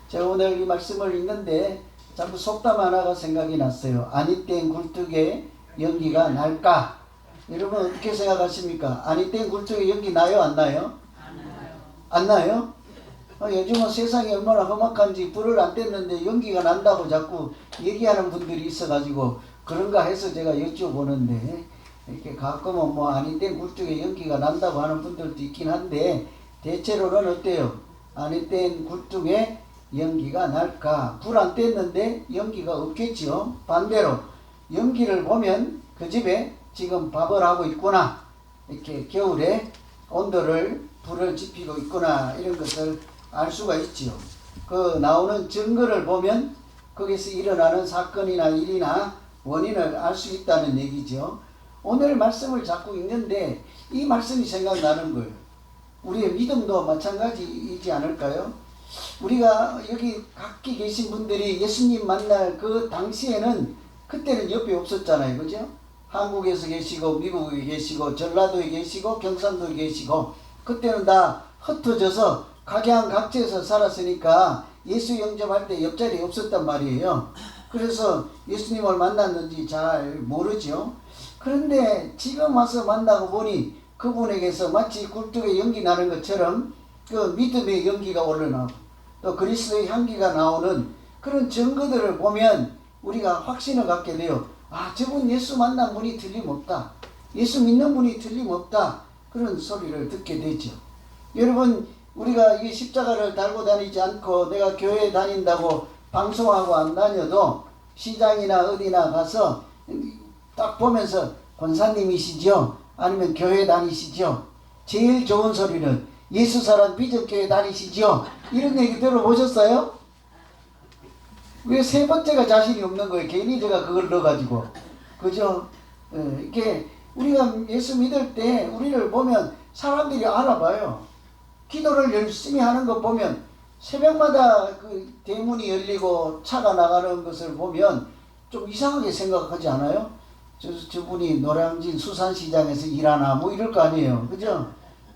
제가 오늘 이 말씀을 읽는데 자꾸 속담 하나가 생각이 났어요. 아니 땐 굴뚝에 연기가 날까? 여러분 어떻게 생각하십니까? 아니 땐 굴뚝에 연기 나요? 안 나요? 안 나요? 요즘은 세상이 얼마나 험악한지 불을 안 뗐는데 연기가 난다고 자꾸 얘기하는 분들이 있어가지고 그런가 해서 제가 여쭤보는데, 이렇게 가끔은 뭐 아니 땐 굴뚝에 연기가 난다고 하는 분들도 있긴 한데, 대체로는 어때요? 아니 땐 굴뚝에 연기가 날까? 불 안 뗐는데 연기가 없겠죠. 반대로 연기를 보면 그 집에 지금 밥을 하고 있구나, 이렇게 겨울에 불을 지피고 있구나, 이런 것을 알 수가 있지요. 그 나오는 증거를 보면 거기서 일어나는 사건이나 일이나 원인을 알 수 있다는 얘기죠. 오늘 말씀을 자꾸 읽는데 이 말씀이 생각나는 거예요. 우리의 믿음도 마찬가지이지 않을까요? 우리가 여기 각기 계신 분들이 예수님 만날 그 당시에는, 그때는 옆에 없었잖아요. 그죠? 한국에서 계시고 미국에 계시고 전라도에 계시고 경상도에 계시고, 그때는 다 흩어져서 각양각지에서 살았으니까 예수 영접할 때 옆자리에 없었단 말이에요. 그래서 예수님을 만났는지 잘 모르죠. 그런데 지금 와서 만나고 보니 그분에게서 마치 굴뚝에 연기 나는 것처럼 그 믿음의 연기가 올라나고 또 그리스도의 향기가 나오는 그런 증거들을 보면 우리가 확신을 갖게 돼요. 아, 저분 예수 만난 분이 틀림없다, 예수 믿는 분이 틀림없다, 그런 소리를 듣게 되죠. 여러분, 우리가 이 십자가를 달고 다니지 않고 내가 교회 다닌다고 방송하고 안 다녀도 시장이나 어디나 가서 딱 보면서 권사님이시죠? 아니면 교회 다니시죠? 제일 좋은 소리는 예수 사랑 비전교회 다니시죠? 이런 얘기 들어보셨어요? 왜 세 번째가 자신이 없는 거예요? 괜히 제가 그걸 넣어가지고. 그죠? 이렇게 우리가 예수 믿을 때 우리를 보면 사람들이 알아봐요. 기도를 열심히 하는 거 보면 새벽마다 그 대문이 열리고 차가 나가는 것을 보면 좀 이상하게 생각하지 않아요? 저분이 노량진 수산시장에서 일하나 뭐 이럴 거 아니에요. 그죠?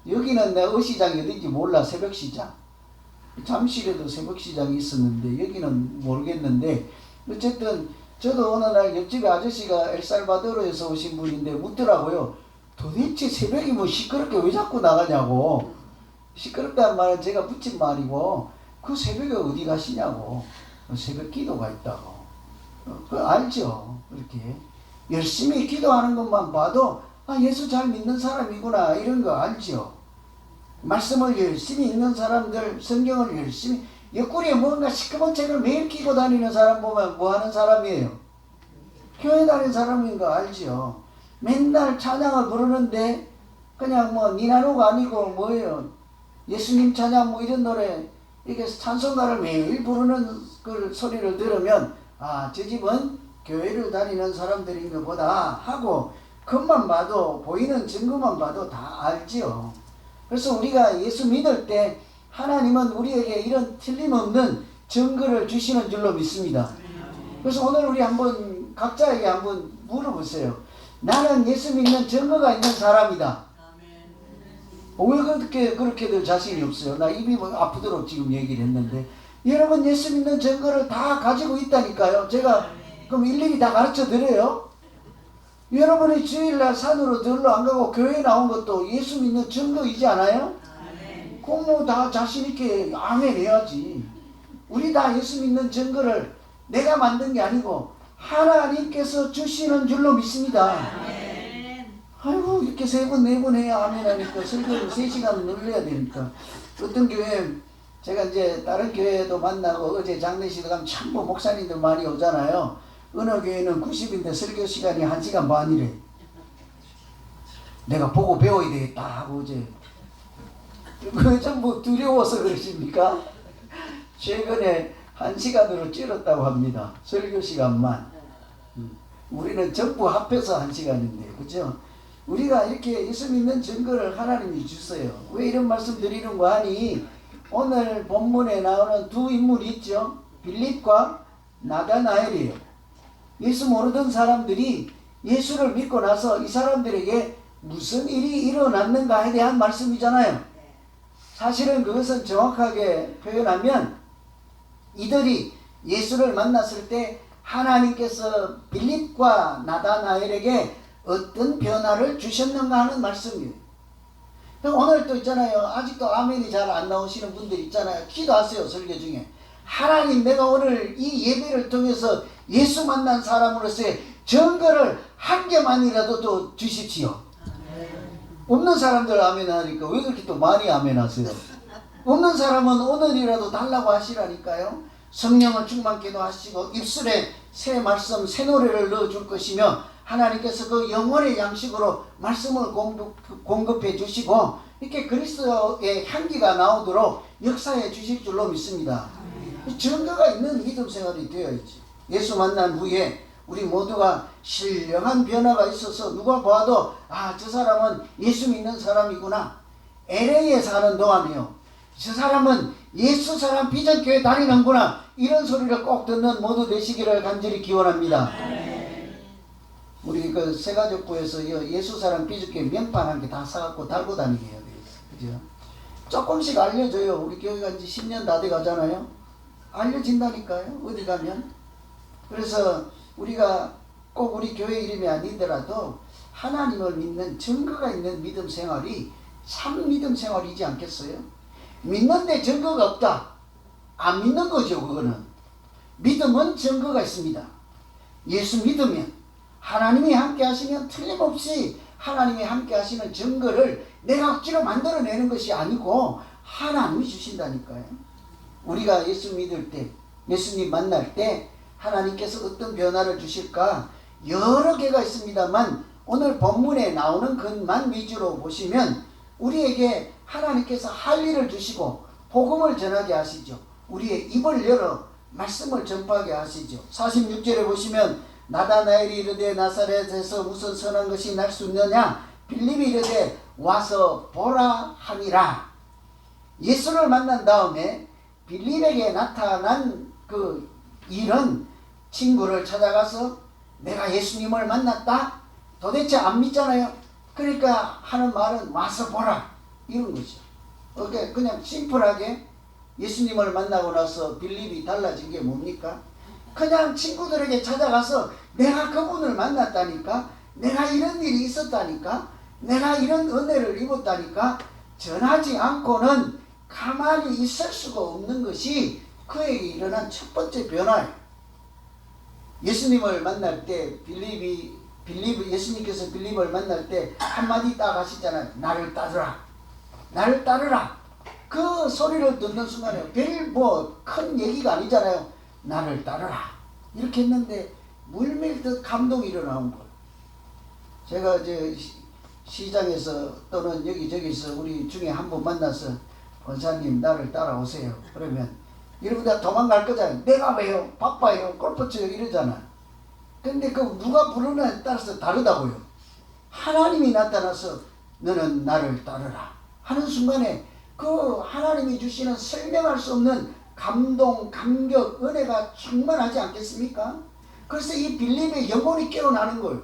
여기는 내 어시장이 어딘지 몰라. 새벽시장. 잠실에도 새벽시장이 있었는데 여기는 모르겠는데, 어쨌든 저도 어느 날 옆집에 아저씨가 엘살바도르에서 오신 분인데 묻더라고요. 도대체 새벽이 뭐 시끄럽게 왜 자꾸 나가냐고. 시끄럽다는 말은 제가 붙인 말이고, 그 새벽에 어디 가시냐고. 새벽 기도가 있다고. 그거 알죠? 그렇게 열심히 기도하는 것만 봐도 아, 예수 잘 믿는 사람이구나, 이런 거 알죠? 말씀을 열심히 읽는 사람들, 성경을 열심히, 옆구리에 뭔가 시커먼 책을 매일 끼고 다니는 사람 보면 뭐 하는 사람이에요? 교회 다니는 사람인 거 알죠? 맨날 찬양을 부르는데 그냥 뭐 니나노가 아니고 뭐예요? 예수님 찬양 뭐 이런 노래, 이게 찬송가를 매일 부르는 그 소리를 들으면 아, 저 집은 교회를 다니는 사람들인 것보다 하고, 그것만 봐도, 보이는 증거만 봐도 다 알지요. 그래서 우리가 예수 믿을 때 하나님은 우리에게 이런 틀림없는 증거를 주시는 줄로 믿습니다. 그래서 오늘 우리 한번 각자에게 한번 물어보세요. 나는 예수 믿는 증거가 있는 사람이다. 왜 그렇게들 자신이 없어요? 나 입이 아프도록 지금 얘기를 했는데, 여러분 예수 믿는 증거를 다 가지고 있다니까요. 제가 그럼 일일이 다 가르쳐 드려요? 여러분이 주일날 산으로 들러 안 가고 교회 나온 것도 예수 믿는 증거이지 않아요? 그럼 뭐 다 자신있게 아멘 해야지. 우리 다 예수 믿는 증거를 내가 만든 게 아니고 하나님께서 주시는 줄로 믿습니다. 아이고, 이렇게 세 번, 네 번 해야 아멘 하니까 설교를 3시간 늘려야 되니까. 어떤 교회, 제가 이제 다른 교회도 만나고 어제 장례식에 가면 참뭐 목사님들 많이 오잖아요. 어느 교회는 90인데 설교 시간이 1시간 반이래. 내가 보고 배워야 되겠다 하고 어제. 그거 전부 두려워서 그러십니까? 최근에 1시간으로 줄였다고 합니다. 설교 시간만. 우리는 전부 합해서 1시간인데, 그죠? 우리가 이렇게 예수 믿는 증거를 하나님이 주세요. 왜 이런 말씀 드리는 거 하니, 오늘 본문에 나오는 두 인물이 있죠. 빌립과 나다나엘이에요. 예수 모르던 사람들이 예수를 믿고 나서 이 사람들에게 무슨 일이 일어났는가에 대한 말씀이잖아요. 사실은 그것은 정확하게 표현하면 이들이 예수를 만났을 때 하나님께서 빌립과 나다나엘에게 어떤 변화를 주셨는가 하는 말씀이에요. 오늘 또 있잖아요. 아직도 아멘이 잘 안 나오시는 분들 있잖아요. 기도하세요. 설교 중에. 하나님, 내가 오늘 이 예배를 통해서 예수 만난 사람으로서의 증거를 한 개만이라도 또 주십시오. 없는 사람들 아멘 하니까 왜 그렇게 또 많이 아멘 하세요? 없는 사람은 오늘이라도 달라고 하시라니까요. 성령을 충만케도 하시고 입술에 새 말씀, 새 노래를 넣어줄 것이며 하나님께서 그 영혼의 양식으로 말씀을 공급해 주시고 이렇게 그리스도의 향기가 나오도록 역사해 주실 줄로 믿습니다. 증거가 있는 믿음 생활이 되어야지. 예수 만난 후에 우리 모두가 신령한 변화가 있어서 누가 봐도 아, 저 사람은 예수 믿는 사람이구나. LA에 사는 동안이요, 저 사람은 예수 사람 비전교회 다니는구나. 이런 소리를 꼭 듣는 모두 되시기를 간절히 기원합니다. 우리 그 새가족부에서 예수 사람 비전교회 명판 한 개 다 사갖고 달고 다니게 해야 되겠어. 그죠? 조금씩 알려줘요. 우리 교회 간지 10년 다 돼 가잖아요. 알려진다니까요. 어디 가면. 그래서 우리가 꼭 우리 교회 이름이 아니더라도 하나님을 믿는 증거가 있는 믿음 생활이 참 믿음 생활이지 않겠어요? 믿는데 증거가 없다. 안 믿는 거죠. 그거는. 믿음은 증거가 있습니다. 예수 믿으면, 하나님이 함께 하시면 틀림없이 하나님이 함께 하시는 증거를 내가 억지로 만들어내는 것이 아니고 하나님이 주신다니까요. 우리가 예수 믿을 때, 예수님 만날 때 하나님께서 어떤 변화를 주실까 여러 개가 있습니다만 오늘 본문에 나오는 것만 위주로 보시면 우리에게 하나님께서 할 일을 주시고 복음을 전하게 하시죠. 우리의 입을 열어 말씀을 전파하게 하시죠. 46절에 보시면 나다나엘이 이르되 나사렛에서 무슨 선한 것이 날 수 있느냐? 빌립이 이르되 와서 보라 하니라. 예수를 만난 다음에 빌립에게 나타난 그 일은 친구를 찾아가서 내가 예수님을 만났다? 도대체 안 믿잖아요. 그러니까 하는 말은 와서 보라 이런 거죠. 그냥 심플하게 예수님을 만나고 나서 빌립이 달라진 게 뭡니까? 그냥 친구들에게 찾아가서 내가 그분을 만났다니까, 내가 이런 일이 있었다니까, 내가 이런 은혜를 입었다니까 전하지 않고는 가만히 있을 수가 없는 것이 그에게 일어난 첫 번째 변화예요. 예수님을 만날 때 예수님께서 빌립을 만날 때 한마디 딱 하시잖아요. 나를 따르라. 나를 따르라. 그 소리를 듣는 순간에 별 큰 얘기가 아니잖아요. 나를 따르라. 이렇게 했는데 물밀듯 감동이 일어나온 거예요. 제가 이제 시장에서 또는 여기저기서 우리 중에 한 분 만나서 권사님 나를 따라오세요. 그러면 여러분 다 도망갈 거잖아요. 내가 왜요? 바빠요. 골프 쳐요. 이러잖아. 근데 그 누가 부르느냐에 따라서 다르다고요. 하나님이 나타나서 너는 나를 따르라 하는 순간에 그 하나님이 주시는 설명할 수 없는 감동, 감격, 은혜가 충만하지 않겠습니까? 그래서 이 빌립의 영혼이 깨어나는 거예요.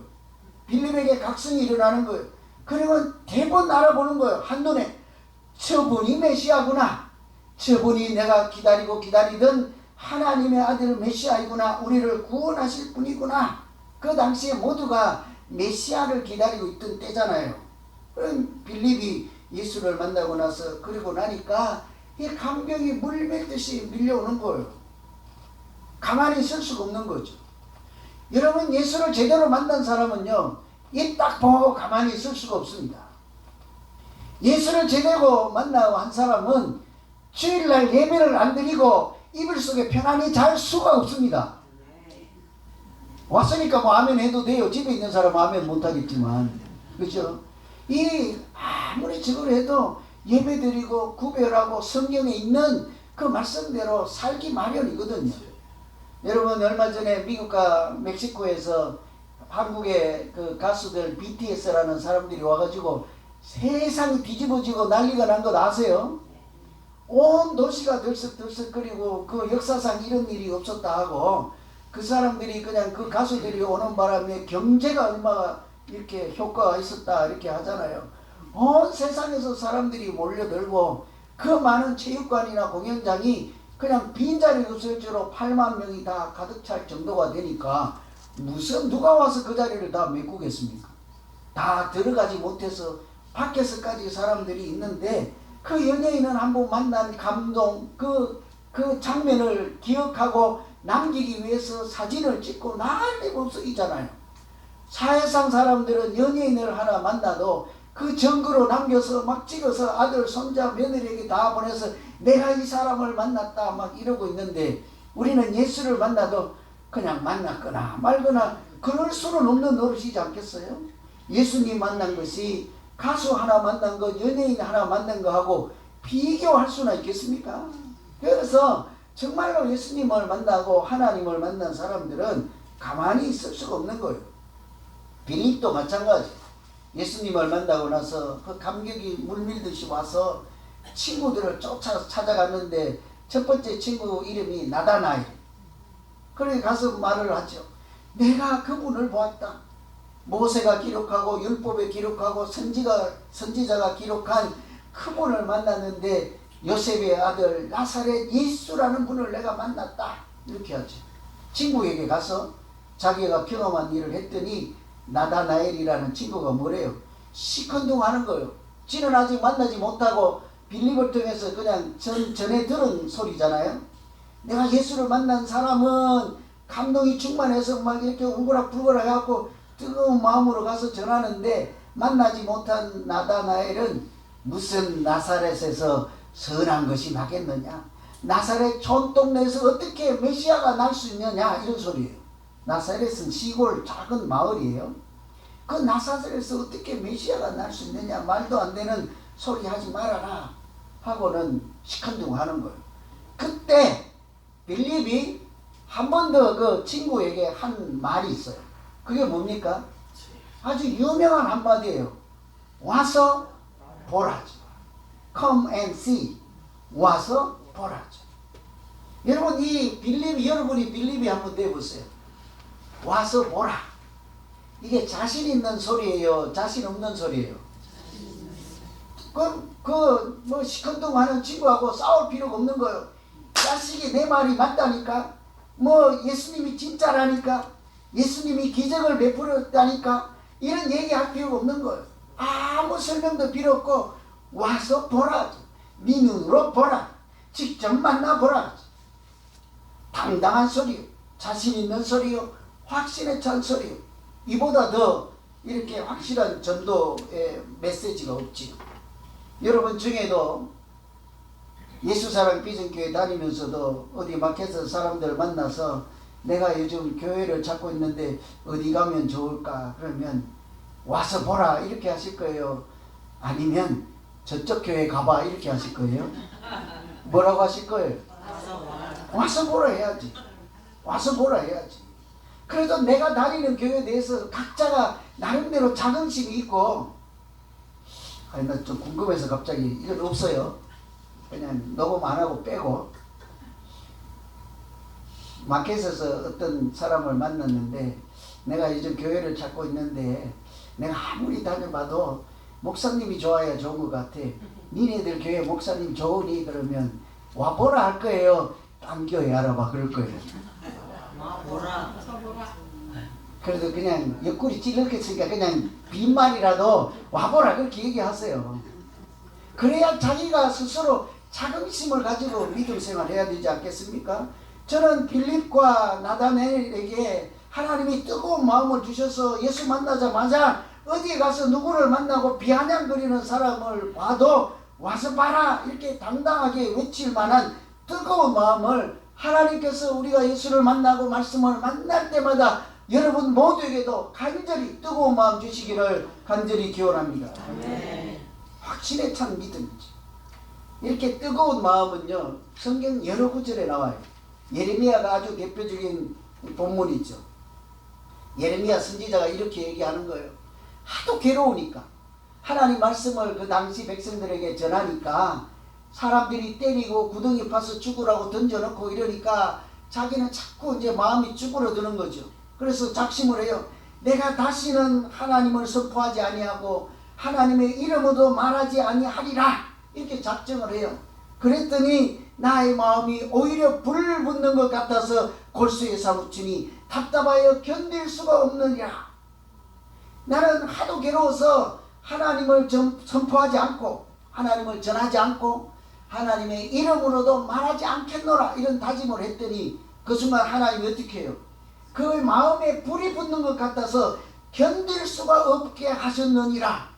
빌립에게 각성이 일어나는 거예요. 그러면 대번 알아보는 거예요. 한눈에 저분이 메시아구나. 저분이 내가 기다리고 기다리던 하나님의 아들 메시아이구나. 우리를 구원하실 분이구나. 그 당시에 모두가 메시아를 기다리고 있던 때잖아요. 그럼 빌립이 예수를 만나고 나서 그러고 나니까 이 감격이 물밀듯이 밀려오는 거예요. 가만히 있을 수가 없는 거죠. 여러분 예수를 제대로 만난 사람은요, 이 딱 보고 가만히 있을 수가 없습니다. 예수를 제대로 만나고 한 사람은 주일날 예배를 안 드리고 이불 속에 편안히 잘 수가 없습니다. 왔으니까 뭐 아멘 해도 돼요. 집에 있는 사람은 아멘 못하겠지만. 그렇죠? 아무리 저걸 해도 예배 드리고 구별하고 성경에 있는 그 말씀대로 살기 마련이거든요. 여러분 얼마 전에 미국과 멕시코에서 한국의 그 가수들 BTS라는 사람들이 와가지고 세상이 뒤집어지고 난리가 난 거 아세요? 온 도시가 들썩들썩거리고 그 역사상 이런 일이 없었다 하고 그 사람들이 그냥 그 가수들이 오는 바람에 경제가 얼마나 이렇게 효과가 있었다 이렇게 하잖아요. 온 세상에서 사람들이 몰려들고 그 많은 체육관이나 공연장이 그냥 빈자리 없을지로 8만 명이 다 가득 찰 정도가 되니까 무슨 누가 와서 그 자리를 다 메꾸겠습니까? 다 들어가지 못해서 밖에서까지 사람들이 있는데 그 연예인은 한번 만난 감동, 그 장면을 기억하고 남기기 위해서 사진을 찍고 난리법석이잖아요. 사회상 사람들은 연예인을 하나 만나도 그 증거로 남겨서 막 찍어서 아들, 손자, 며느리에게 다 보내서 내가 이 사람을 만났다 막 이러고 있는데 우리는 예수를 만나도 그냥 만났거나 말거나 그럴 수는 없는 노릇이지 않겠어요? 예수님 만난 것이 가수 하나 만난 것, 연예인 하나 만난 거하고 비교할 수나 있겠습니까? 그래서 정말로 예수님을 만나고 하나님을 만난 사람들은 가만히 있을 수가 없는 거예요. 빌립도 마찬가지. 예수님을 만나고 나서 그 감격이 물밀듯이 와서 친구들을 찾아갔는데 첫 번째 친구 이름이 나다나엘. 그래 가서 말을 하죠. 내가 그분을 보았다. 모세가 기록하고 율법에 기록하고 선지자가 기록한 그분을 만났는데 요셉의 아들 나사렛 예수라는 분을 내가 만났다. 이렇게 하죠. 친구에게 가서 자기가 경험한 일을 했더니 나다나엘이라는 친구가 뭐래요? 시큰둥하는 거예요. 지는 아직 만나지 못하고 빌립을 통해서 그냥 전에 들은 소리잖아요. 내가 예수를 만난 사람은 감동이 충만해서 막 이렇게 울고락불고락 해갖고 뜨거운 마음으로 가서 전하는데 만나지 못한 나다나엘은 무슨 나사렛에서 선한 것이 나겠느냐, 나사렛 촌동네에서 어떻게 메시아가 날 수 있느냐 이런 소리예요. 나사렛은 시골 작은 마을이에요. 그 나사렛에서 어떻게 메시아가 날 수 있느냐, 말도 안 되는 소리 하지 말아라 하고는 시큰둥하는 거예요. 그때 빌립이 한 번 더 그 친구에게 한 말이 있어요. 그게 뭡니까? 아주 유명한 한마디예요. 와서 보라죠. Come and see. 와서 보라죠. 여러분 여러분이 빌립이 한번 내보세요. 와서 보라. 이게 자신 있는 소리예요? 자신 없는 소리예요? 뭐 시큰둥하는 친구하고 싸울 필요가 없는 거예요. 자식이 내 말이 맞다니까, 뭐 예수님이 진짜라니까, 예수님이 기적을 베풀었다니까, 이런 얘기할 필요가 없는 거예요. 아무 설명도 필요 없고 와서 보라. 네 눈으로 보라. 직접 만나보라. 당당한 소리요. 자신 있는 소리요. 확신에 찬 소리요. 이보다 더 이렇게 확실한 전도의 메시지가 없지요. 여러분 중에도 예수사랑 비전교회 다니면서도 어디 마켓에서 사람들 만나서 내가 요즘 교회를 찾고 있는데 어디 가면 좋을까? 그러면 와서 보라 이렇게 하실 거예요? 아니면 저쪽 교회 가봐 이렇게 하실 거예요? 뭐라고 하실 거예요? 와서 보라 해야지. 와서 보라 해야지. 그래도 내가 다니는 교회에 대해서 각자가 나름대로 자긍심이 있고, 아니 나 좀 궁금해서 갑자기 이건 없어요. 그냥 녹음 안 하고 빼고, 마켓에서 어떤 사람을 만났는데 내가 요즘 교회를 찾고 있는데 내가 아무리 다녀봐도 목사님이 좋아야 좋은 것 같아. 니네들 교회 목사님 좋으니? 그러면 와보라 할 거예요? 딴 교회 알아봐 그럴 거예요. 와보라. 그래도 그냥 옆구리 찔렀겠으니까 그냥 빈말이라도 와보라 그렇게 얘기하세요. 그래야 자기가 스스로 자긍심을 가지고 믿음 생활을 해야 되지 않겠습니까? 저는 빌립과 나다나엘에게 하나님이 뜨거운 마음을 주셔서 예수 만나자마자 어디에 가서 누구를 만나고 비아냥거리는 사람을 봐도 와서 봐라 이렇게 당당하게 외칠 만한 뜨거운 마음을 하나님께서 우리가 예수를 만나고 말씀을 만날 때마다 여러분 모두에게도 간절히 뜨거운 마음 주시기를 간절히 기원합니다. 아멘. 확신에 찬 믿음이죠. 이렇게 뜨거운 마음은요 성경 여러 구절에 나와요. 예레미야가 아주 대표적인 본문이죠. 예레미야 선지자가 이렇게 얘기하는 거예요. 하도 괴로우니까 하나님 말씀을 그 당시 백성들에게 전하니까 사람들이 때리고 구덩이 파서 죽으라고 던져놓고 이러니까 자기는 자꾸 이제 마음이 쭈그러드는 거죠. 그래서 작심을 해요. 내가 다시는 하나님을 선포하지 아니하고 하나님의 이름으로 말하지 아니하리라 이렇게 작정을 해요. 그랬더니 나의 마음이 오히려 불 붙는 것 같아서 골수에 사무치니 답답하여 견딜 수가 없느니라. 나는 하도 괴로워서 하나님을 선포하지 않고 하나님을 전하지 않고 하나님의 이름으로도 말하지 않겠노라 이런 다짐을 했더니 그 순간 하나님이 어떻게 해요? 그 마음에 불이 붙는 것 같아서 견딜 수가 없게 하셨느니라.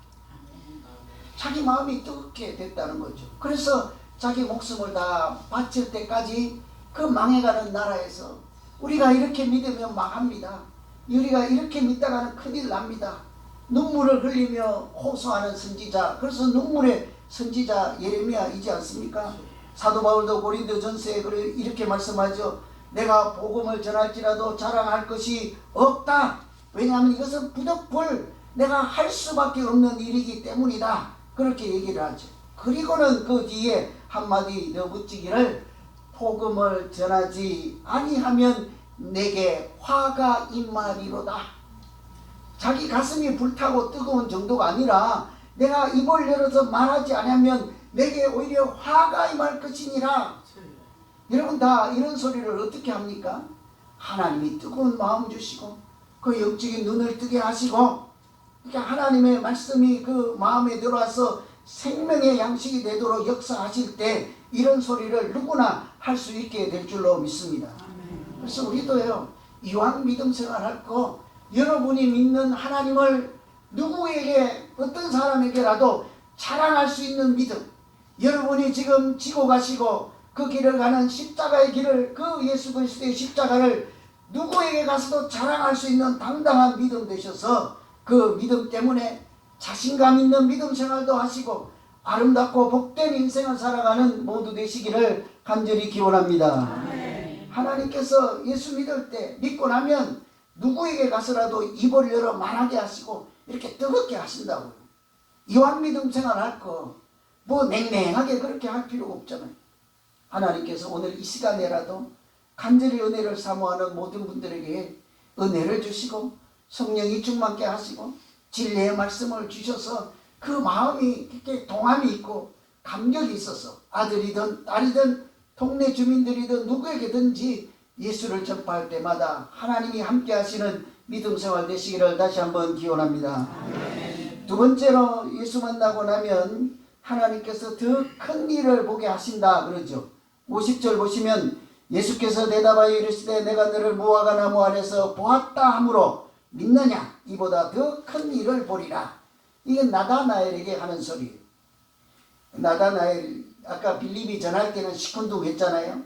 자기 마음이 뜨겁게 됐다는 거죠. 그래서 자기 목숨을 다 바칠 때까지 그 망해가는 나라에서 우리가 이렇게 믿으면 망합니다. 우리가 이렇게 믿다가는 큰일 납니다. 눈물을 흘리며 호소하는 선지자, 그래서 눈물의 선지자 예레미야이지 않습니까? 사도 바울도 고린도전서에 이렇게 말씀하죠. 내가 복음을 전할지라도 자랑할 것이 없다. 왜냐하면 이것은 부득불 내가 할 수밖에 없는 일이기 때문이다. 그렇게 얘기를 하죠. 그리고는 그 뒤에 한마디 더 붙이기를 복음을 전하지 아니하면 내게 화가 임하리로다. 자기 가슴이 불타고 뜨거운 정도가 아니라 내가 입을 열어서 말하지 않으면 내게 오히려 화가 임할 것이니라. 여러분 다 이런 소리를 어떻게 합니까? 하나님이 뜨거운 마음 주시고 그 영적인 눈을 뜨게 하시고 그러니까 하나님의 말씀이 그 마음에 들어와서 생명의 양식이 되도록 역사하실 때 이런 소리를 누구나 할 수 있게 될 줄로 믿습니다. 그래서 우리도요 이왕 믿음 생활할 거 여러분이 믿는 하나님을 누구에게 어떤 사람에게라도 자랑할 수 있는 믿음, 여러분이 지금 지고 가시고 그 길을 가는 십자가의 길을, 그 예수 그리스도의 십자가를 누구에게 가서도 자랑할 수 있는 당당한 믿음 되셔서 그 믿음 때문에 자신감 있는 믿음 생활도 하시고 아름답고 복된 인생을 살아가는 모두 되시기를 간절히 기원합니다. 하나님께서 예수 믿을 때 믿고 나면 누구에게 가서라도 입을 열어 말하게 하시고 이렇게 뜨겁게 하신다고요. 이왕 믿음 생활할 거 뭐 냉랭하게 그렇게 할 필요가 없잖아요. 하나님께서 오늘 이 시간에라도 간절히 은혜를 사모하는 모든 분들에게 은혜를 주시고 성령이 충만케 하시고 진리의 말씀을 주셔서 그 마음이 이렇게 동함이 있고 감격이 있어서 아들이든 딸이든 동네 주민들이든 누구에게든지 예수를 전파할 때마다 하나님이 함께 하시는 믿음 생활 되시기를 다시 한번 기원합니다. 두 번째로 예수 만나고 나면 하나님께서 더 큰 일을 보게 하신다 그러죠. 50절 보시면 예수께서 대답하여 이르시되 내가 너를 무화과 나무 아래서 보았다 하므로 믿느냐? 이보다 더 큰 일을 보리라. 이건 나다나엘에게 하는 소리예요. 나다나엘 아까 빌립이 전할 때는 시큰둥 했잖아요.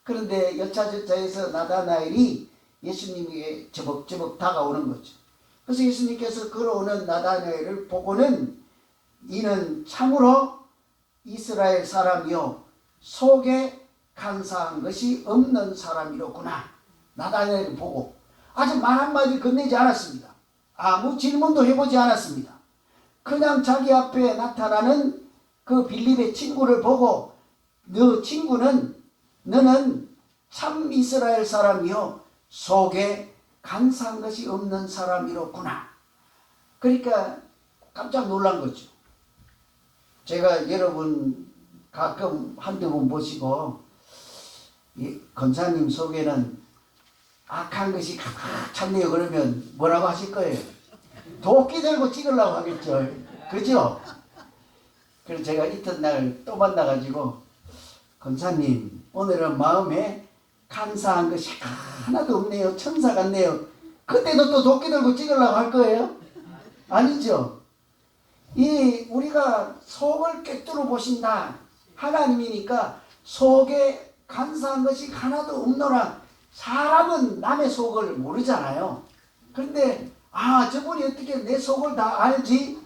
그런데 여차저차해서 나다나엘이 예수님에게 저벅저벅 다가오는 거죠. 그래서 예수님께서 걸어오는 나다나엘을 보고는 이는 참으로 이스라엘 사람이요 속에 간사한 것이 없는 사람이로구나. 나다나엘을 보고 아직 말 한마디 건네지 않았습니다. 아무 질문도 해보지 않았습니다. 그냥 자기 앞에 나타나는 그 빌립의 친구를 보고 너 친구는 너는 참 이스라엘 사람이요 속에 간사한 것이 없는 사람이로구나. 그러니까 깜짝 놀란 거죠. 제가 여러분 가끔 한두 번 보시고 이 권사님 속에는 악한 것이 가득 찼네요 그러면 뭐라고 하실 거예요? 도끼 들고 찍으려고 하겠죠. 그죠? 그래서 제가 이튿날 또 만나가지고 권사님 오늘은 마음에 간사한 것이 하나도 없네요. 천사 같네요. 그때도 또 도끼 들고 찍으려고 할 거예요? 아니죠. 이 우리가 속을 꿰뚫어 보신다. 하나님이니까 속에 간사한 것이 하나도 없노라. 사람은 남의 속을 모르잖아요. 그런데 저분이 어떻게 내 속을 다 알지?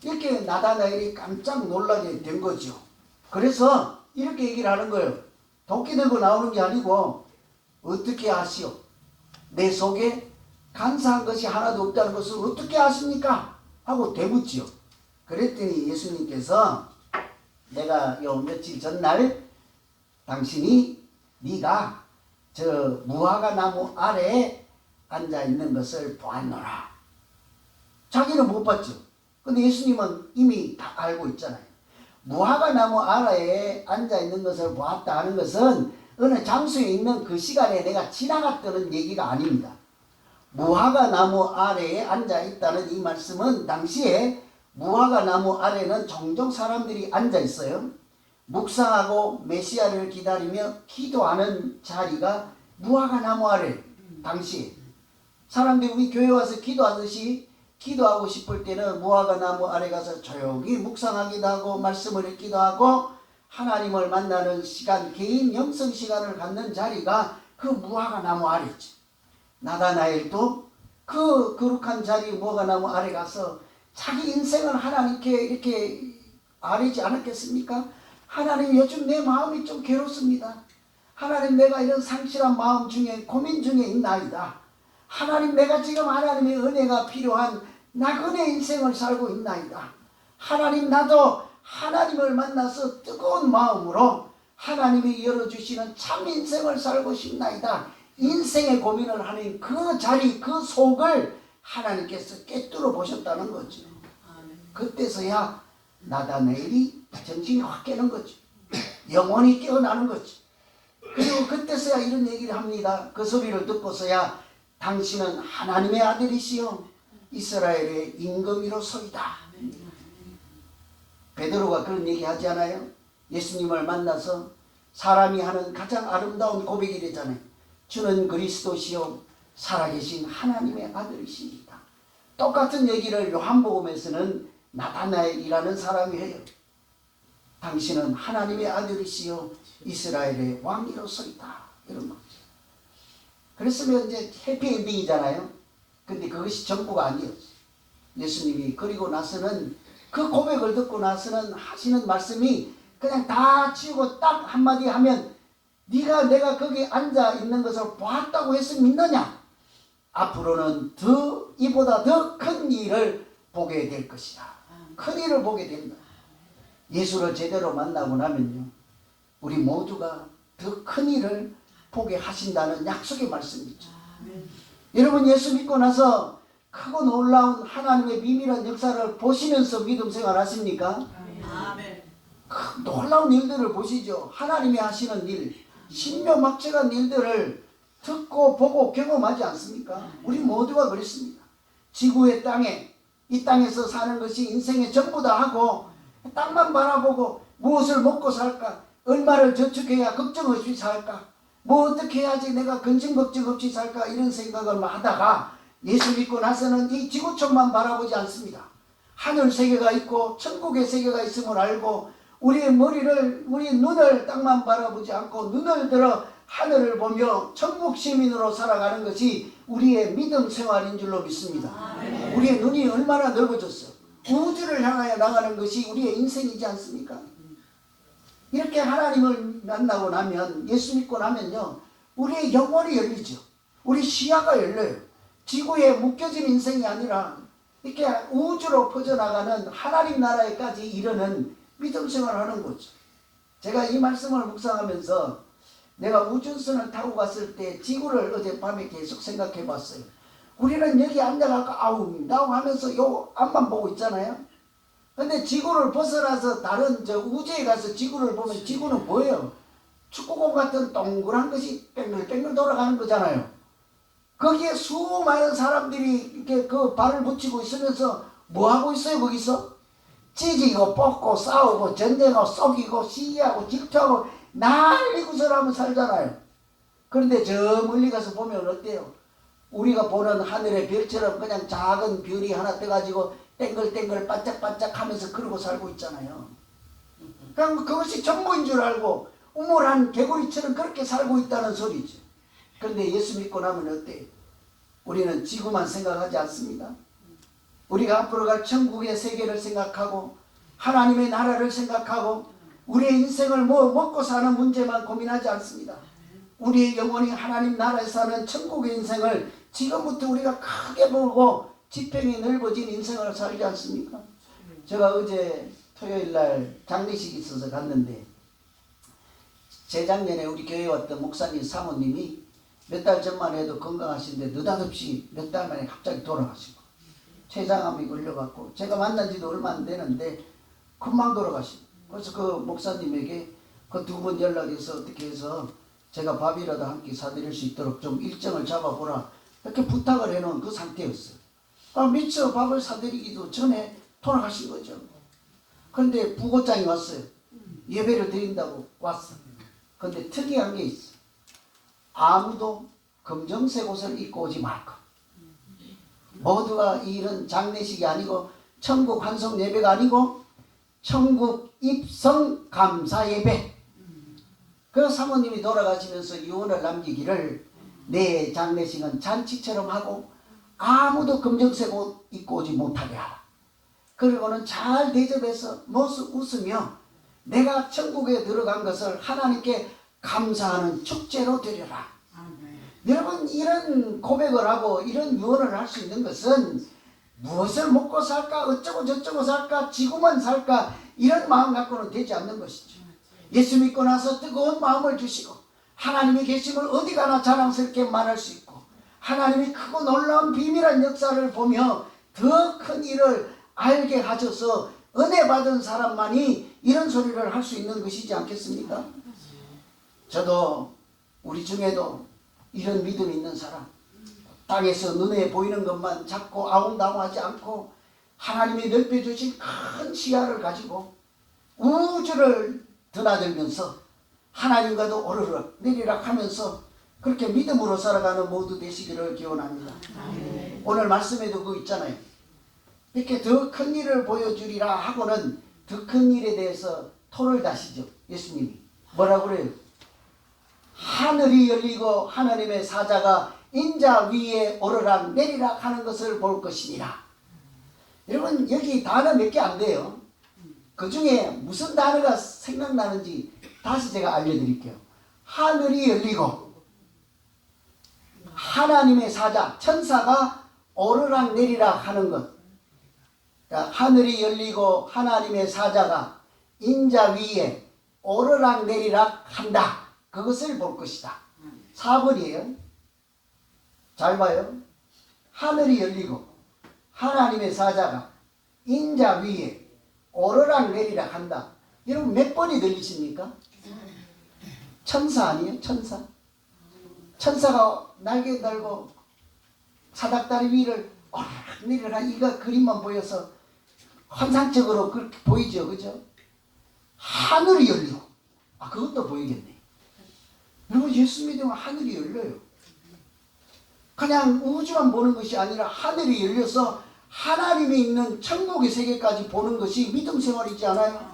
이렇게 나다나엘이 깜짝 놀라게 된 거죠. 그래서 이렇게 얘기를 하는 거예요. 도끼 들고 나오는 게 아니고 어떻게 아시오? 내 속에 간사한 것이 하나도 없다는 것을 어떻게 아십니까? 하고 되묻지요. 그랬더니 예수님께서 내가 요 며칠 전날 당신이 네가 저 무화과 나무 아래에 앉아 있는 것을 보았노라. 자기는 못 봤죠. 근데 예수님은 이미 다 알고 있잖아요. 무화과 나무 아래에 앉아 있는 것을 보았다 하는 것은 어느 장소에 있는 그 시간에 내가 지나갔다는 얘기가 아닙니다. 무화과 나무 아래에 앉아 있다는 이 말씀은 당시에 무화과 나무 아래는 종종 사람들이 앉아 있어요. 묵상하고 메시아를 기다리며 기도하는 자리가 무화과 나무 아래. 당시에 사람들이 우리 교회 와서 기도하듯이 기도하고 싶을 때는 무화과 나무 아래 가서 조용히 묵상하기도 하고 말씀을 읽기도 하고 하나님을 만나는 시간, 개인 영성 시간을 갖는 자리가 그 무화과 나무 아래지. 나다나엘도 그 거룩한 자리 무화과 나무 아래 가서 자기 인생을 하나님께 이렇게 아뢰지 않았겠습니까? 하나님, 요즘 내 마음이 좀 괴롭습니다. 하나님, 내가 이런 상실한 마음 중에 고민 중에 있나이다. 하나님, 내가 지금 하나님의 은혜가 필요한 나그네 인생을 살고 있나이다. 하나님, 나도 하나님을 만나서 뜨거운 마음으로 하나님이 열어주시는 참 인생을 살고 싶나이다. 인생의 고민을 하는 그 자리, 그 속을 하나님께서 꿰뚫어 보셨다는 거죠. 그때서야 나다나엘이 정신이 확 깨는 거죠. 영혼이 깨어나는 거죠. 그리고 그때서야 이런 얘기를 합니다. 그 소리를 듣고서야 당신은 하나님의 아들이시여 이스라엘의 임금이로소이다. 베드로가 그런 얘기 하지 않아요? 예수님을 만나서 사람이 하는 가장 아름다운 고백이랬잖아요. 주는 그리스도시요 살아계신 하나님의 아들이십니다. 똑같은 얘기를 요한복음에서는 나다나엘이라는 사람이 해요. 당신은 하나님의 아들이시요 이스라엘의 왕이로소이다. 이런 거죠. 그랬으면 이제 해피엔딩이잖아요. 근데 그것이 전부가 아니었죠. 예수님이 그리고 나서는 그 고백을 듣고 나서는 하시는 말씀이 그냥 다 치우고 딱 한마디 하면 네가 내가 거기 앉아 있는 것을 보았다고 해서 믿느냐? 앞으로는 이보다 더 큰 일을 보게 될 것이다. 큰 일을 보게 된다. 예수를 제대로 만나고 나면요, 우리 모두가 더 큰 일을 보게 하신다는 약속의 말씀이죠. 여러분, 예수 믿고 나서 크고 놀라운 하나님의 비밀한 역사를 보시면서 믿음 생활 하십니까? 놀라운 일들을 보시죠. 하나님이 하시는 일, 신묘막측한 일들을 듣고 보고 경험하지 않습니까? 우리 모두가 그렇습니다. 지구의 땅에, 이 땅에서 사는 것이 인생의 전부다 하고 땅만 바라보고 무엇을 먹고 살까? 얼마를 저축해야 걱정 없이 살까? 뭐 어떻게 해야지 내가 근심 걱정 없이 살까? 이런 생각을 하다가 예수 믿고 나서는 이 지구촌만 바라보지 않습니다. 하늘 세계가 있고 천국의 세계가 있음을 알고 우리의 눈을 땅만 바라보지 않고 눈을 들어 하늘을 보며 천국 시민으로 살아가는 것이 우리의 믿음 생활인 줄로 믿습니다. 우리의 눈이 얼마나 넓어졌어. 우주를 향하여 나가는 것이 우리의 인생이지 않습니까? 이렇게 하나님을 만나고 나면, 예수 믿고 나면요, 우리의 영혼이 열리죠. 우리 시야가 열려요. 지구에 묶여진 인생이 아니라 이렇게 우주로 퍼져나가는 하나님 나라에까지 이르는 믿음 생활을 하는 거죠. 제가 이 말씀을 묵상하면서 내가 우주선을 타고 갔을 때 지구를 어젯밤에 계속 생각해 봤어요. 우리는 여기 앉아갖고 아웅다웅 하면서 요 앞만 보고 있잖아요. 근데 지구를 벗어나서 다른 우주에 가서 지구를 보면 지구는 뭐예요? 축구공 같은 동그란 것이 뺑글뺑글 돌아가는 거잖아요. 거기에 수많은 사람들이 이렇게 그 발을 붙이고 있으면서 뭐 하고 있어요? 거기서 찢이고 뽑고 싸우고 전쟁하고 쏘기고 시기하고 질투하고 난리구설하면 살잖아요. 그런데 저 멀리 가서 보면 어때요? 우리가 보는 하늘의 별처럼 그냥 작은 별이 하나 떠가지고 땡글땡글 반짝반짝 하면서 그러고 살고 있잖아요. 그럼 그것이 전부인 줄 알고 우물한 개구리처럼 그렇게 살고 있다는 소리죠. 그런데 예수 믿고 나면 어때요? 우리는 지구만 생각하지 않습니다. 우리가 앞으로 갈 천국의 세계를 생각하고 하나님의 나라를 생각하고 우리의 인생을 먹고 사는 문제만 고민하지 않습니다. 우리의 영혼이 하나님 나라에 사는 천국의 인생을 지금부터 우리가 크게 보고 지평이 넓어진 인생을 살지 않습니까? 제가 어제 토요일날 장례식이 있어서 갔는데 재작년에 우리 교회에 왔던 목사님 사모님이 몇 달 전만 해도 건강하신데 느닷없이 몇 달 만에 갑자기 돌아가시고 췌장암이 걸려갖고 제가 만난 지도 얼마 안 되는데 금방 돌아가시고 그래서 그 목사님에게 그 두 번 연락해서 어떻게 해서 제가 밥이라도 한 끼 사드릴 수 있도록 좀 일정을 잡아보라 이렇게 부탁을 해놓은 그 상태였어요. 미처 밥을 사드리기도 전에 돌아가신 거죠. 그런데 부고장이 왔어요. 예배를 드린다고 왔어. 그런데 특이한 게 있어. 아무도 검정색 옷을 입고 오지 말고, 모두가 이런 장례식이 아니고 천국 환송 예배가 아니고 천국 입성 감사 예배. 그 사모님이 돌아가시면서 유언을 남기기를 내 장례식은 잔치처럼 하고 아무도 검정색 옷 입고 오지 못하게 하라. 그리고는 잘 대접해서 웃으며 내가 천국에 들어간 것을 하나님께 감사하는 축제로 드려라. 여러분, 이런 고백을 하고 이런 유언을 할 수 있는 것은 무엇을 먹고 살까, 어쩌고 저쩌고 살까, 지구만 살까, 이런 마음 갖고는 되지 않는 것이죠. 예수 믿고 나서 뜨거운 마음을 주시고 하나님이 계심을 어디 가나 자랑스럽게 말할 수 있고 하나님이 크고 놀라운 비밀한 역사를 보며 더 큰 일을 알게 하셔서 은혜 받은 사람만이 이런 소리를 할 수 있는 것이지 않겠습니까? 저도 우리 중에도 이런 믿음 있는 사람, 땅에서 눈에 보이는 것만 잡고 아웅다웅하지 않고 하나님이 넓혀주신 큰 시야를 가지고 우주를 드나들면서 하나님과도 오르락 내리락 하면서 그렇게 믿음으로 살아가는 모두 되시기를 기원합니다. 오늘 말씀에도 그거 있잖아요. 이렇게 더 큰 일을 보여주리라 하고는 더 큰 일에 대해서 토를 다시죠. 예수님이 뭐라고 그래요? 하늘이 열리고 하나님의 사자가 인자 위에 오르락 내리락 하는 것을 볼 것이니라. 여러분, 여기 단어 몇 개 안 돼요. 그 중에 무슨 단어가 생각나는지 다시 제가 알려드릴게요. 하늘이 열리고 하나님의 사자, 천사가 오르락 내리락 하는 것. 그러니까 하늘이 열리고 하나님의 사자가 인자 위에 오르락 내리락 한다. 그것을 볼 것이다. 4번이에요. 잘 봐요. 하늘이 열리고 하나님의 사자가 인자 위에 오르락 내리락 한다. 여러분, 몇 번이 들리십니까? 천사 아니에요? 천사. 천사가 날개 달고 사닥다리 위를 오르락 내리락, 이거 그림만 보여서 환상적으로 그렇게 보이죠. 그죠? 하늘이 열리고, 그것도 보이겠네. 여러분, 예수 믿으면 하늘이 열려요. 그냥 우주만 보는 것이 아니라 하늘이 열려서 하나님이 있는 천국의 세계까지 보는 것이 믿음 생활이지 않아요?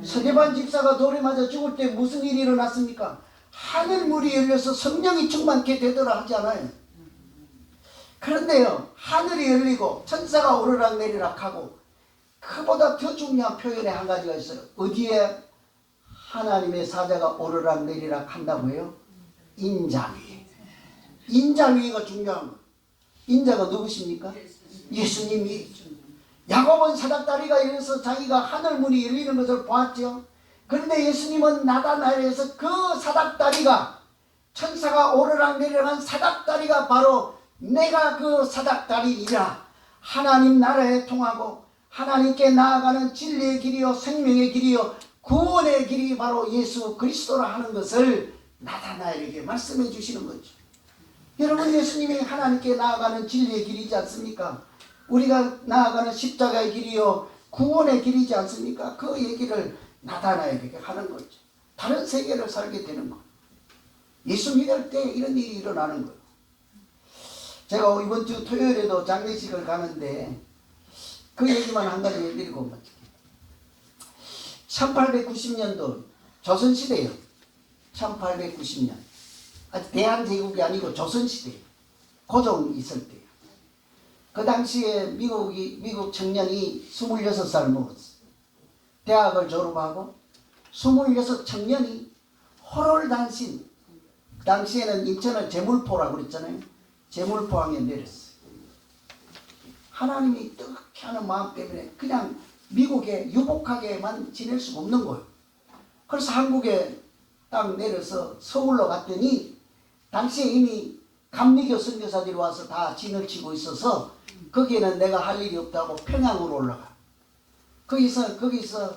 서대반 집사가 돌에 맞아 죽을 때 무슨 일이 일어났습니까? 하늘문이 열려서 성령이 충만케 되더라 하지 않아요? 그런데요, 하늘이 열리고 천사가 오르락 내리락 하고 그보다 더 중요한 표현에 한 가지가 있어요. 어디에 하나님의 사자가 오르락 내리락 한다고 해요? 인자 위에. 인자 위가 중요한 거예요. 인자가 누구십니까? 예수님이. 야곱은 사닥다리가 열려서 자기가 하늘문이 열리는 것을 보았죠. 그런데 예수님은 나다나엘에서 그 사닥다리가, 천사가 오르락 내리락한 사닥다리가 바로 내가 그 사닥다리이라. 하나님 나라에 통하고 하나님께 나아가는 진리의 길이요 생명의 길이요 구원의 길이 바로 예수 그리스도라 하는 것을 나다나엘에게 말씀해 주시는 거죠. 여러분, 예수님이 하나님께 나아가는 진리의 길이지 않습니까? 우리가 나아가는 십자가의 길이요 구원의 길이지 않습니까? 그 얘기를 나다나엘에게 하는 거죠. 다른 세계를 살게 되는 거예요. 예수 믿을 때 이런 일이 일어나는 거예요. 제가 이번 주 토요일에도 장례식을 가는데 그 얘기만 한 가지 해드리고 마칠게요. 1890년도 조선시대예요. 1890년. 아직 대한제국이 아니고 조선시대예요. 고종 있을 때예요. 그 당시에 미국 청년이 26살 먹었어요. 대학을 졸업하고 26 청년이 호롤단신, 그 당시에는 인천을 제물포라고 그랬잖아요. 제물포항에 내렸어요. 하나님이 뜨겁게 하는 마음 때문에 그냥 미국에 유복하게만 지낼 수가 없는 거예요. 그래서 한국에 딱 내려서 서울로 갔더니 당시에 이미 감리교 선교사들이 와서 다 진을 치고 있어서 거기에는 내가 할 일이 없다고 평양으로 올라가. 거기서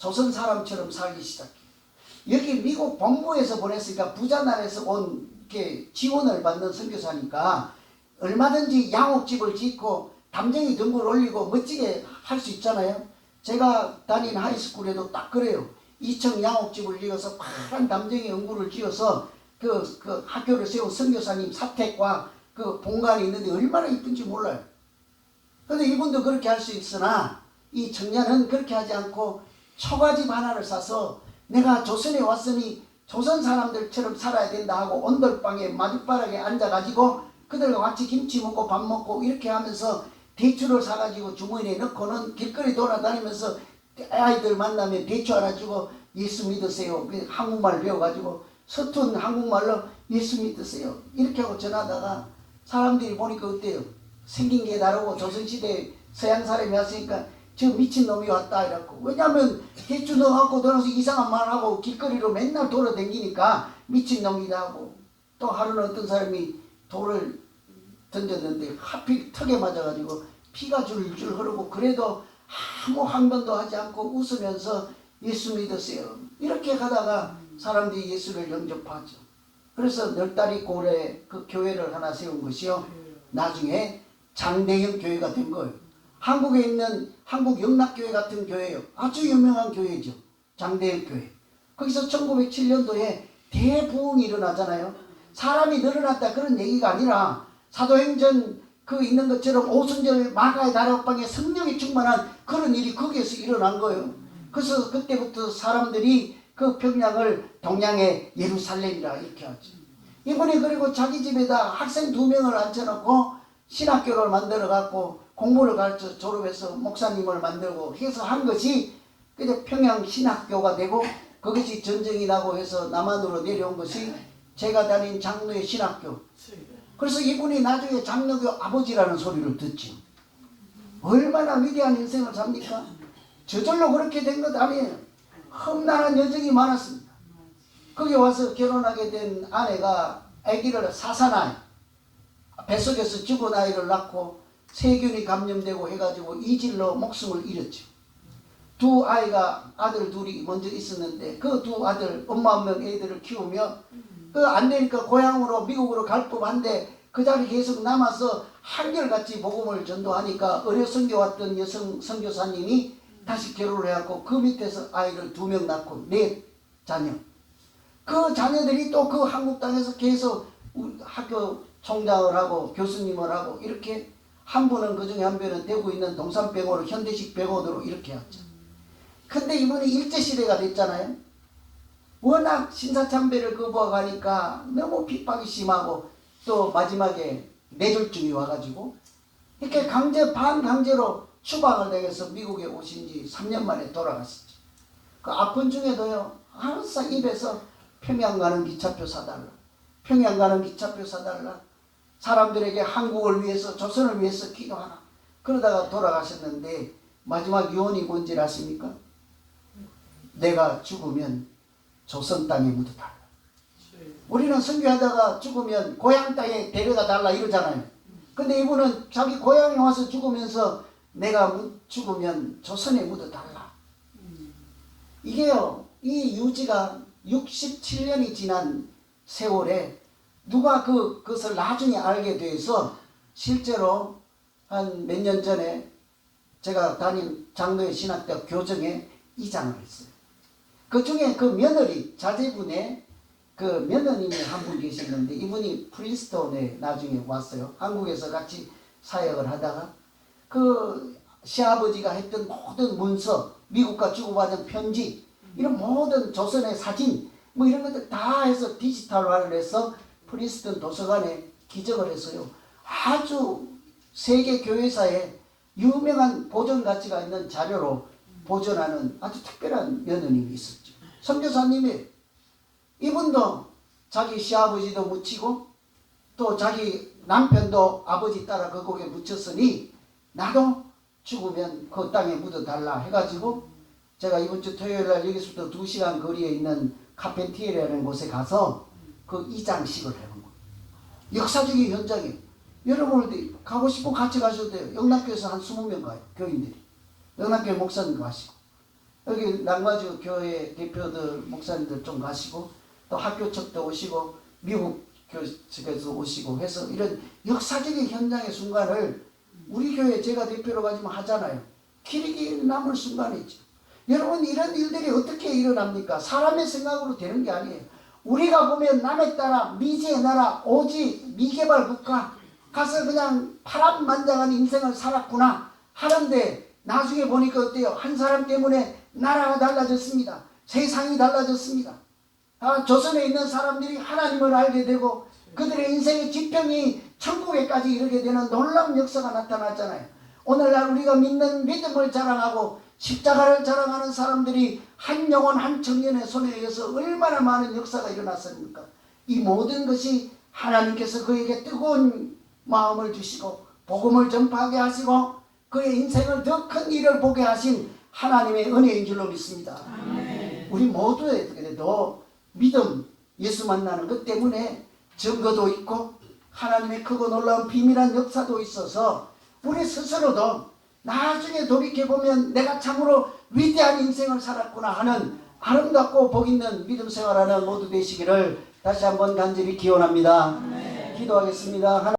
조선 사람처럼 살기 시작해요. 여기 미국 본부에서 보냈으니까 부자나라에서 온 이렇게 지원을 받는 선교사니까 얼마든지 양옥집을 짓고 담쟁이 등불 올리고 멋지게 할 수 있잖아요. 제가 다닌 하이스쿨에도 딱 그래요. 2층 양옥집을 지어서 파란 담쟁이 응구를 지어서 그 학교를 세운 선교사님 사택과 그 본관이 있는데 얼마나 이쁜지 몰라요. 그런데 이분도 그렇게 할 수 있으나 이 청년은 그렇게 하지 않고 초가집 하나를 사서 내가 조선에 왔으니 조선 사람들처럼 살아야 된다 하고 온돌방에 마룻바닥에 앉아가지고 그들과 같이 김치 먹고 밥 먹고 이렇게 하면서 대추를 사가지고 주머니에 넣고는 길거리 돌아다니면서 아이들 만나면 대추 하나 주고 예수 믿으세요. 한국말 배워가지고 서툰 한국말로 예수 믿으세요. 이렇게 하고 전하다가 사람들이 보니까 어때요? 생긴 게 다르고 조선시대에 서양 사람이 왔으니까 저 미친놈이 왔다 이랬고, 왜냐하면 대추 넣어갖고 들어서 이상한 말하고 길거리로 맨날 돌아다니니까 미친놈이다 하고, 또 하루는 어떤 사람이 돌을 던졌는데 하필 턱에 맞아가지고 피가 줄줄 흐르고 그래도 아무 항변도 하지 않고 웃으면서 예수 믿으세요. 이렇게 가다가 사람들이 예수를 영접하죠. 그래서 널다리 고래 그 교회를 하나 세운 것이요. 나중에 장대형 교회가 된 거예요. 한국에 있는 한국영락교회 같은 교회예요. 아주 유명한 교회죠. 장대형 교회. 거기서 1907년도에 대부흥이 일어나잖아요. 사람이 늘어났다 그런 얘기가 아니라 사도행전 그 있는 것처럼 오순절 마가의 다락방에 성령이 충만한 그런 일이 거기에서 일어난 거예요. 그래서 그때부터 사람들이 그 평양을 동양의 예루살렘이라 이렇게 하죠. 이번에 그리고 자기 집에다 학생 2명을 앉혀놓고 신학교를 만들어 갖고 공부를 가르쳐 졸업해서 목사님을 만들고 해서 한 것이 그냥 평양 신학교가 되고, 그것이 전쟁이 나고 해서 남한으로 내려온 것이 제가 다닌 장로의 신학교. 그래서 이분이 나중에 장로교 아버지라는 소리를 듣죠. 얼마나 위대한 인생을 삽니까? 저절로 그렇게 된 것 아니에요. 험난한 여정이 많았습니다. 거기 와서 결혼하게 된 아내가 아기를 사사나이, 뱃속에서 죽은 아이를 낳고 세균이 감염되고 해가지고 이질로 목숨을 잃었죠. 두 아이가 아들 둘이 먼저 있었는데 그 두 아들 엄마 한 명 애들을 키우며 그 안 되니까 고향으로 미국으로 갈 법한데 그 자리에 계속 남아서 한결같이 복음을 전도하니까 어려 선교 왔던 여성 선교사님이 다시 결혼을 해갖고 그 밑에서 아이를 2명 낳고 4자녀. 그 자녀들이 또 그 한국 땅에서 계속 학교 총장을 하고 교수님을 하고 이렇게, 한 분은 그중에 한 분은 대구 있는 동산병원으로 현대식 병원으로 이렇게 왔죠. 근데 이분이 일제시대가 됐잖아요. 워낙 신사참배를 거부하니까 너무 핍박이 심하고 또 마지막에 뇌졸중이 와가지고 이렇게 반강제로 추방을 당해서 미국에 오신 지 3년 만에 돌아가셨죠. 그 아픈 중에도요, 항상 입에서 평양 가는 기차표 사달라. 평양 가는 기차표 사달라. 사람들에게 한국을 위해서 조선을 위해서 기도하라. 그러다가 돌아가셨는데 마지막 유언이 뭔지 아십니까? 내가 죽으면 조선 땅에 묻어달라. 우리는 선교하다가 죽으면 고향 땅에 데려다 달라 이러잖아요. 근데 이분은 자기 고향에 와서 죽으면서 내가 죽으면 조선에 묻어달라. 이게요, 이 유지가 67년이 지난 세월에 누가 그것을 나중에 알게 돼서 실제로 한 몇 년 전에 제가 다닌 장로의 신학대학 교정에 이장을 했어요. 그 중에 그 며느리, 자제분의 그 며느님이 한 분 계시는데 이분이 프린스턴에 나중에 왔어요. 한국에서 같이 사역을 하다가 그 시아버지가 했던 모든 문서, 미국과 주고받은 편지, 이런 모든 조선의 사진 뭐 이런 것들 다 해서 디지털화를 해서 프린스턴 도서관에 기증을 했어요. 아주 세계 교회사에 유명한 보존 가치가 있는 자료로 보존하는 아주 특별한 며느님이 있었죠. 선교사님이, 이분도 자기 시아버지도 묻히고 또 자기 남편도 아버지 따라 그 곡에 묻혔으니 나도 죽으면 그 땅에 묻어달라 해가지고 제가 이번 주 토요일날 여기서부터 2시간 거리에 있는 카펜티에라는 곳에 가서 그 이장식을 해본 거예요. 역사적인 현장에 여러분들 가고 싶고 같이 가셔도 돼요. 영락교에서 한 20명 가요. 교인들이. 영락교회 목사님 가시고. 여기 낙마주 교회 대표들 목사님들 좀 가시고 또 학교 측도 오시고 미국 교측에서 오시고 해서 이런 역사적인 현장의 순간을 우리 교회 제가 대표로 가지면 하잖아요. 기록이 남을 순간이죠. 여러분 이런 일들이 어떻게 일어납니까? 사람의 생각으로 되는 게 아니에요. 우리가 보면 남의 나라, 미지의 나라, 오지 미개발 국가 가서 그냥 파란만장한 인생을 살았구나 하는데 나중에 보니까 어때요? 한 사람 때문에 나라가 달라졌습니다. 세상이 달라졌습니다. 조선에 있는 사람들이 하나님을 알게 되고 그들의 인생의 지평이 천국에까지 이르게 되는 놀라운 역사가 나타났잖아요. 오늘날 우리가 믿는 믿음을 자랑하고 십자가를 자랑하는 사람들이 한 영혼 한 청년의 손에 의해서 얼마나 많은 역사가 일어났습니까? 이 모든 것이 하나님께서 그에게 뜨거운 마음을 주시고 복음을 전파하게 하시고 그의 인생을 더 큰 일을 보게 하신 하나님의 은혜인 줄로 믿습니다. 아멘. 우리 모두에게도 믿음, 예수 만나는 것 때문에 증거도 있고 하나님의 크고 놀라운 비밀한 역사도 있어서 우리 스스로도 나중에 돌이켜보면 내가 참으로 위대한 인생을 살았구나 하는 아름답고 복있는 믿음 생활하는 모두 되시기를 다시 한번 간절히 기원합니다. 기도하겠습니다.